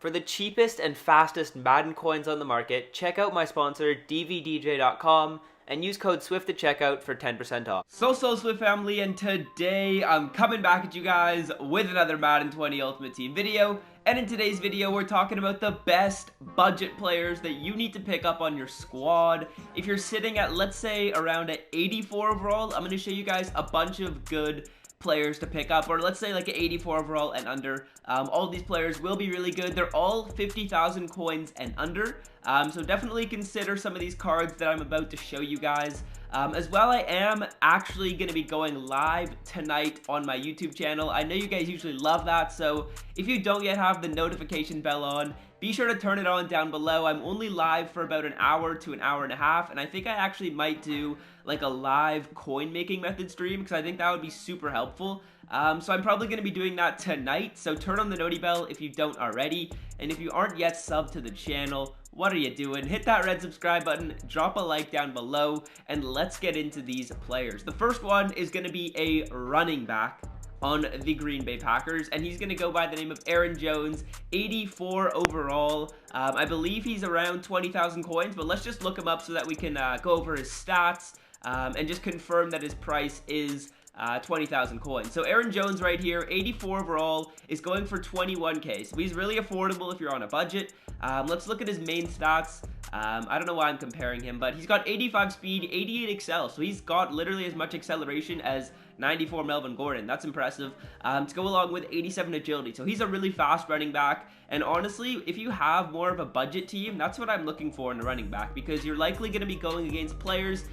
For the cheapest and fastest Madden coins on the market, check out my sponsor dvdj.com and use code SWIFT at checkout for 10% off. So Swift family, and today I'm coming back at you guys with another Madden 20 Ultimate Team video. And in today's video, we're talking about the best budget players that you need to pick up on your squad. If you're sitting at, let's say, around an 84 overall, I'm going to show you guys a bunch of good players to pick up, or let's say like an 84 overall and under. All of these players will be really good. They're all 50,000 coins and under, so definitely consider some of these cards that I'm about to show you guys. As well, I am actually going to be going live tonight on my YouTube channel. I know you guys usually love that, so if you don't yet have the notification bell on, be sure to turn it on down below. I'm only live for about an hour to an hour and a half, and I think I actually might do like a live coin making method stream because I think that would be super helpful. So I'm probably going to be doing that tonight, so turn on the noti bell if you don't already. And if you aren't yet subbed to the channel, what are you doing? Hit that red subscribe button, drop a like down below, and let's get into these players. The first one is going to be a running back on the Green Bay Packers, and he's going to go by the name of Aaron Jones, 84 overall. I believe he's around 20,000 coins, but let's just look him up so that we can go over his stats and just confirm that his price is 20,000 coins. So Aaron Jones right here, 84 overall, is going for 21k. So he's really affordable if you're on a budget. Let's look at his main stats. I don't know why I'm comparing him, but he's got 85 speed, 88 excel. So he's got literally as much acceleration as 94 Melvin Gordon. That's impressive. To go along with 87 agility. So he's a really fast running back. And honestly, if you have more of a budget team, that's what I'm looking for in a running back, because you're likely going to be going against players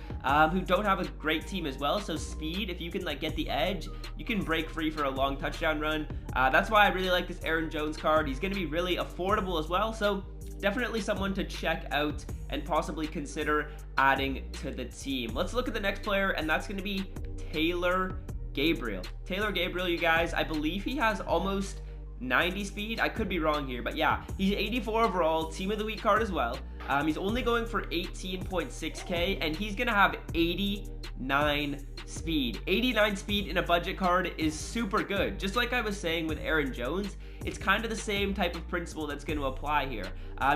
who don't have a great team as well. So speed, if you can like get the edge, you can break free for a long touchdown run. That's why I really like this Aaron Jones card. He's going to be really affordable as well. So definitely someone to check out and possibly consider adding to the team. Let's look at the next player, and that's going to be Taylor Gabriel. Taylor Gabriel, you guys, I believe he has almost 90 speed. I could be wrong here, but yeah, he's 84 overall, team of the week card as well. He's only going for 18.6k, and he's gonna have 89 speed. 89 speed in a budget card is super good. Just like I was saying with Aaron Jones, it's kind of the same type of principle that's going to apply here.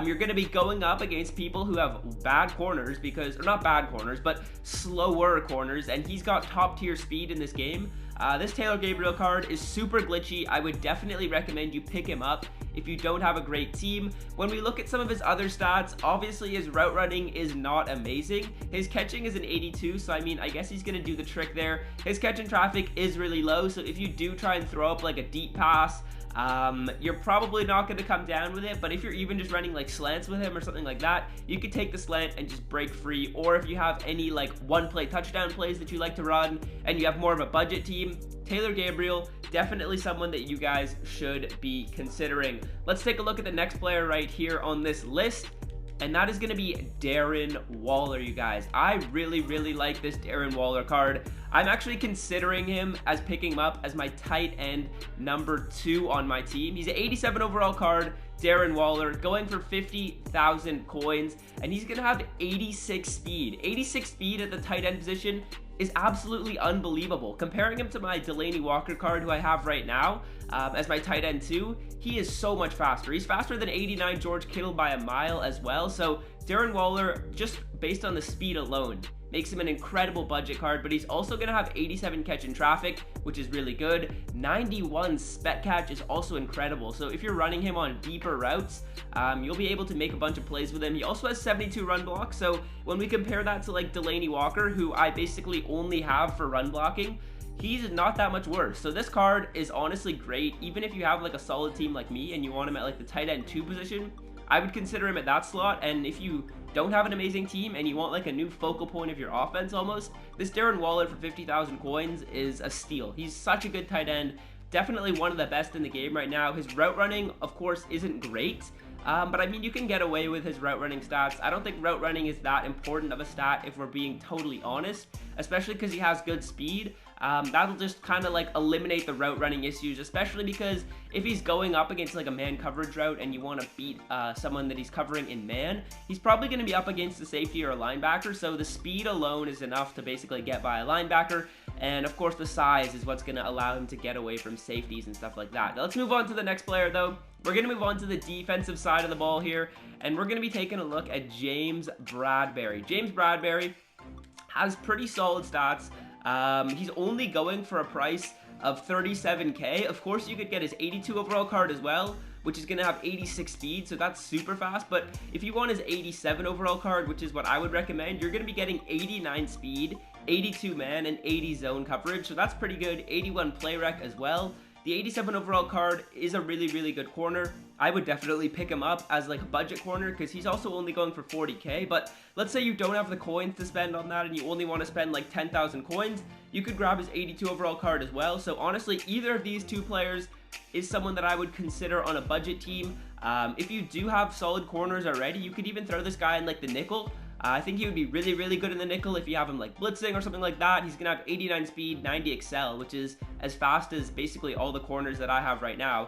You're going to be going up against people who have bad corners, because, or not bad corners, but slower corners, and he's got top tier speed in this game. This Taylor Gabriel card is super glitchy. I would definitely recommend you pick him up if you don't have a great team. When we look at some of his other stats, obviously his route running is not amazing. His catching is an 82, so I mean, I guess he's going to do the trick there. His catch in traffic is really low, so if you do try and throw up like a deep pass, you're probably not going to come down with it. But if you're even just running like slants with him or something like that, you could take the slant and just break free. Or if you have any like one play touchdown plays that you like to run and you have more of a budget team, Taylor Gabriel, definitely someone that you guys should be considering. Let's take a look at the next player right here on this list, and that is going to be Darren Waller, you guys. I really like this Darren Waller card. I'm actually considering him as picking him up as my tight end number 2 on my team. He's an 87 overall card, Darren Waller, going for 50,000 coins, and he's going to have 86 speed. 86 speed at the tight end position is absolutely unbelievable. Comparing him to my Delanie Walker card, who I have right now as my tight end 2, he is so much faster. He's faster than 89 Jorge Kittel by a mile as well. So Darren Waller, just based on the speed alone, makes him an incredible budget card, but he's also going to have 87 catch in traffic, which is really good. 91 spec catch is also incredible. So if you're running him on deeper routes, you'll be able to make a bunch of plays with him. He also has 72 run blocks. So when we compare that to like Delanie Walker, who I basically only have for run blocking, he's not that much worse. So this card is honestly great. Even if you have like a solid team like me and you want him at like the tight end 2 position, I would consider him at that slot. And if you don't have an amazing team and you want like a new focal point of your offense almost, this Darren Waller for 50,000 coins is a steal. He's such a good tight end. Definitely one of the best in the game right now. His route running, of course, isn't great. But I mean, you can get away with his route running stats. I don't think route running is that important of a stat if we're being totally honest, especially because he has good speed. That'll just kind of like eliminate the route running issues, especially because if he's going up against like a man coverage route and you want to beat someone that he's covering in man, he's probably going to be up against a safety or a linebacker. So the speed alone is enough to basically get by a linebacker. And of course the size is what's going to allow him to get away from safeties and stuff like that. Now let's move on to the next player though. We're going to move on to the defensive side of the ball here, and we're going to be taking a look at James Bradbury. James Bradbury has pretty solid stats. He's only going for a price of $37K. Of course, you could get his 82 overall card as well, which is going to have 86 speed, so that's super fast. But if you want his 87 overall card, which is what I would recommend, you're going to be getting 89 speed, 82 man, and 80 zone coverage, so that's pretty good. 81 play rec as well. The 87 overall card is a really, really good corner. I would definitely pick him up as like a budget corner because he's also only going for 40K. But let's say you don't have the coins to spend on that and you only want to spend like 10,000 coins, you could grab his 82 overall card as well. So honestly, either of these two players is someone that I would consider on a budget team. If you do have solid corners already, you could even throw this guy in like the nickel. I think he would be really, really good in the nickel if you have him like blitzing or something like that. He's going to have 89 speed, 90 excel, which is as fast as basically all the corners that I have right now.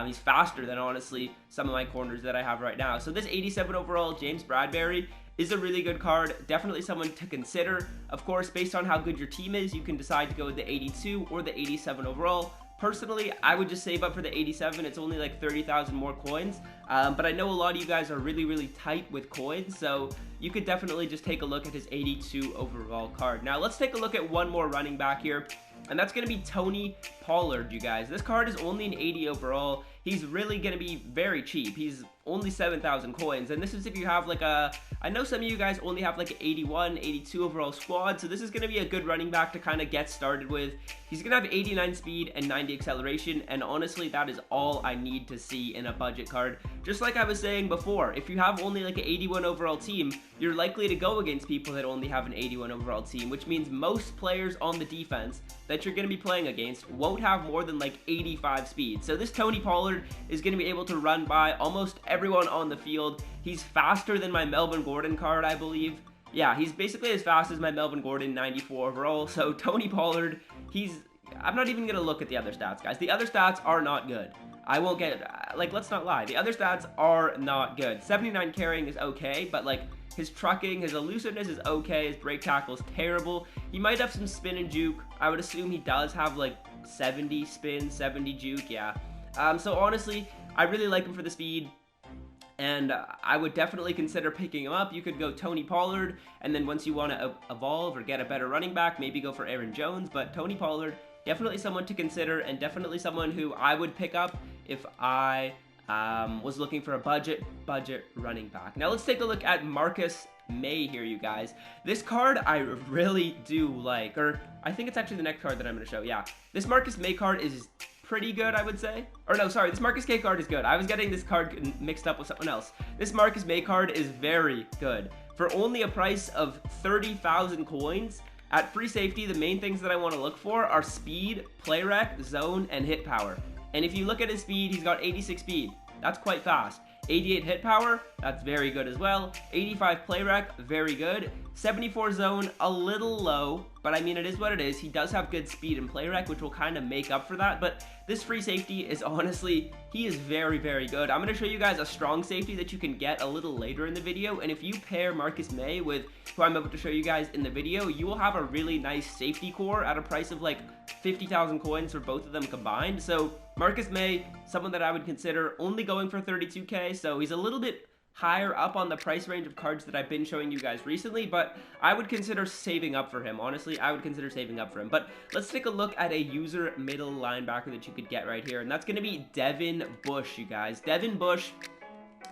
He's faster than, honestly, some of my corners that I have right now. So this 87 overall James Bradbury is a really good card. Definitely someone to consider. Of course, based on how good your team is, you can decide to go with the 82 or the 87 overall. Personally, I would just save up for the 87. It's only like 30,000 more coins. But I know a lot of you guys are really, really tight with coins. So you could definitely just take a look at his 82 overall card. Now, let's take a look at one more running back here. And that's going to be Tony Pollard, you guys. This card is only an 80 overall. He's really going to be very cheap. He's only 7,000 coins. And this is if you have like a... I know some of you guys only have like an 81, 82 overall squad. So this is going to be a good running back to kind of get started with. He's going to have 89 speed and 90 acceleration. And honestly, that is all I need to see in a budget card. Just like I was saying before, if you have only like an 81 overall team, you're likely to go against people that only have an 81 overall team, which means most players on the defense that you're going to be playing against won't have more than like 85 speed. So this Tony Pollard is going to be able to run by almost everyone on the field. He's faster than my Melvin Gordon card, I believe. Yeah, he's basically as fast as my Melvin Gordon 94 overall. So Tony Pollard, I'm not even going to look at the other stats, guys. The other stats are not good. I won't get, like, let's not lie. The other stats are not good. 79 carrying is okay, but like his trucking, his elusiveness is okay. His break tackle is terrible. He might have some spin and juke. I would assume he does have like 70 spin, 70 juke, yeah. So honestly, I really like him for the speed. And I would definitely consider picking him up. You could go Tony Pollard, and then once you want to evolve or get a better running back, maybe go for Aaron Jones. But Tony Pollard, definitely someone to consider, and definitely someone who I would pick up if I was looking for a budget running back. Now let's take a look at Marcus Maye here, you guys. This card I really do like, or I think it's actually the next card that I'm going to show. Yeah, this Marcus Maye card is pretty good, I would say. Or no, sorry, this Marcus K card is good. I was getting this card mixed up with someone else. This Marcus Maye card is very good. For only a price of 30,000 coins, at free safety, the main things that I want to look for are speed, play rec, zone, and hit power. And if you look at his speed, he's got 86 speed. That's quite fast. 88 hit power, that's very good as well. 85 play rec, very good. 74 zone, a little low, but I mean, it is what it is. He does have good speed and play rec, which will kind of make up for that, but this free safety is honestly, he is very, very good. I'm going to show you guys a strong safety that you can get a little later in the video, and if you pair Marcus Maye with who I'm about to show you guys in the video, you will have a really nice safety core at a price of like 50,000 coins for both of them combined. So Marcus Maye, someone that I would consider, only going for 32K, so he's a little bit higher up on the price range of cards that I've been showing you guys recently, but I would consider saving up for him. Honestly, I would consider saving up for him. But let's take a look at a user middle linebacker that you could get right here, and that's going to be Devin Busch, you guys. Devin Busch,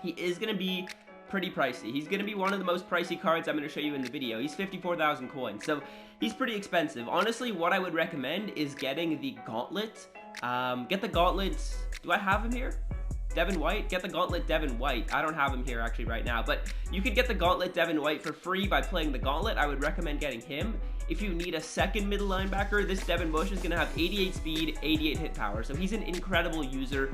he is going to be pretty pricey. He's going to be one of the most pricey cards I'm going to show you in the video. He's 54,000 coins, so he's pretty expensive. Honestly, what I would recommend is getting the Gauntlet. Get the Gauntlets. Do I have him here? Devin White? Get the Gauntlet Devin White. I don't have him here actually right now, but you could get the Gauntlet Devin White for free by playing the Gauntlet. I would recommend getting him. If you need a second middle linebacker, this Devin Busch is going to have 88 speed, 88 hit power, so he's an incredible user.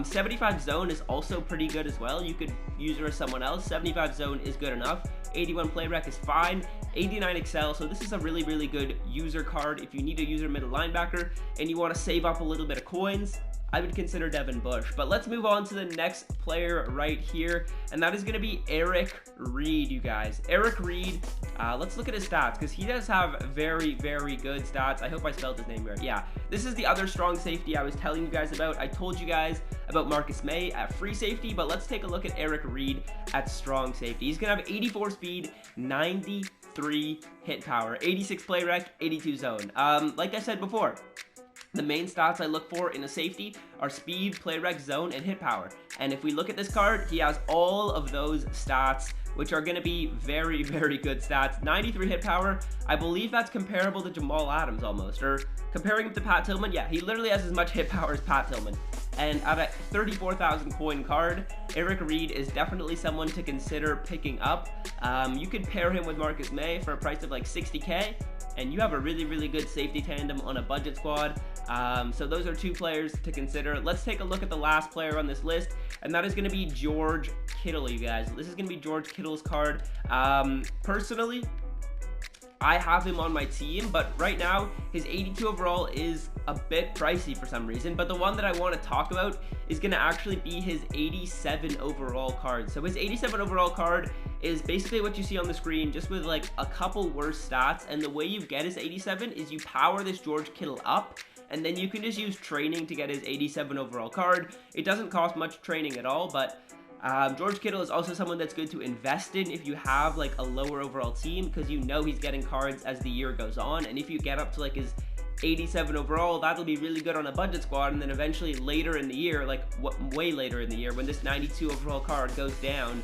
75 zone is also pretty good as well. You could use her as someone else. 75 zone is good enough. 81 play rec is fine. 89 excel, so this is a really, really good user card if you need a user middle linebacker and you want to save up a little bit of coins. I would consider Devin Busch. But let's move on to the next player right here, and that is going to be Eric Reid, you guys. Eric Reid, let's look at his stats, because he does have very, very good stats. I hope I spelled his name right. Yeah, this is the other strong safety I was telling you guys about. I told you guys about Maye at free safety, but let's take a look at Eric Reid at strong safety. He's going to have 84 speed, 93 hit power, 86 play rec, 82 zone. Like I said before, the main stats I look for in a safety are speed, play rec, zone, and hit power. And if we look at this card, he has all of those stats, which are going to be very, very good stats. 93 hit power, I believe that's comparable to Jamal Adams almost, or comparing him to Pat Tillman. Yeah, he literally has as much hit power as Pat Tillman. And at a 34,000 coin card, Eric Reid is definitely someone to consider picking up. You could pair him with Maye for a price of like 60K, and you have a really, really good safety tandem on a budget squad. So those are two players to consider. Let's take a look at the last player on this list, and that is going to be Jorge Kittel, you guys. This is going to be Jorge Kittel's card. Personally, I have him on my team, but right now his 82 overall is a bit pricey for some reason. But the one that I want to talk about is going to actually be his 87 overall card. So his 87 overall card is basically what you see on the screen, just with like a couple worse stats. And the way you get his 87 is you power this Jorge Kittel up, and then you can just use training to get his 87 overall card. It doesn't cost much training at all, but Jorge Kittel is also someone that's good to invest in if you have like a lower overall team, because you know he's getting cards as the year goes on. And if you get up to like his 87 overall, that'll be really good on a budget squad. And then eventually later in the year, like way later in the year, when this 92 overall card goes down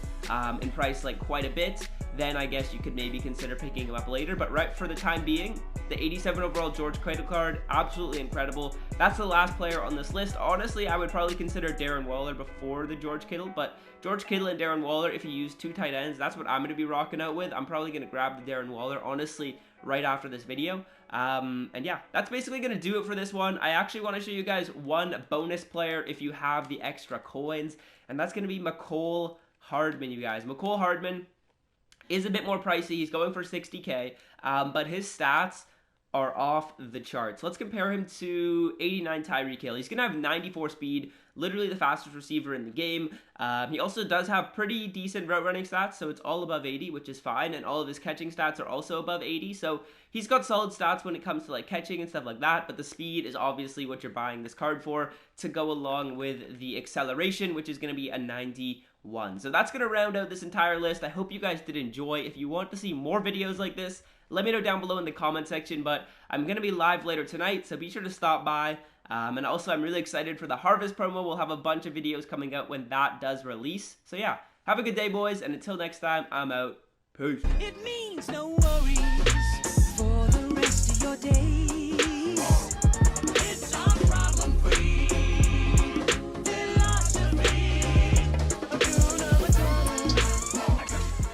in price like quite a bit, then I guess you could maybe consider picking him up later. But right for the time being, the 87 overall Jorge Kittel card, absolutely incredible. That's the last player on this list. Honestly, I would probably consider Darren Waller before the Jorge Kittel, but Jorge Kittel and Darren Waller, if you use two tight ends, that's what I'm going to be rocking out with. I'm probably going to grab the Darren Waller, honestly, right after this video. And yeah, that's basically going to do it for this one. I actually want to show you guys one bonus player if you have the extra coins, and that's going to be Mecole Hardman, you guys. Mecole Hardman is a bit more pricey. He's going for 60K, but his stats are off the charts. Let's compare him to 89 Tyreek Hill. He's going to have 94 speed, literally the fastest receiver in the game. He also does have pretty decent route running stats, so it's all above 80, which is fine, and all of his catching stats are also above 80, so he's got solid stats when it comes to like catching and stuff like that, but the speed is obviously what you're buying this card for, to go along with the acceleration, which is going to be a 91. So that's going to round out this entire list. I hope you guys did enjoy. If you want to see more videos like this, let me know down below in the comment section, but I'm going to be live later tonight, so be sure to stop by. And also, I'm really excited for the Harvest promo. We'll have a bunch of videos coming out when that does release. So yeah, have a good day, boys, and until next time, I'm out. Peace. It means no worries for the rest of your day.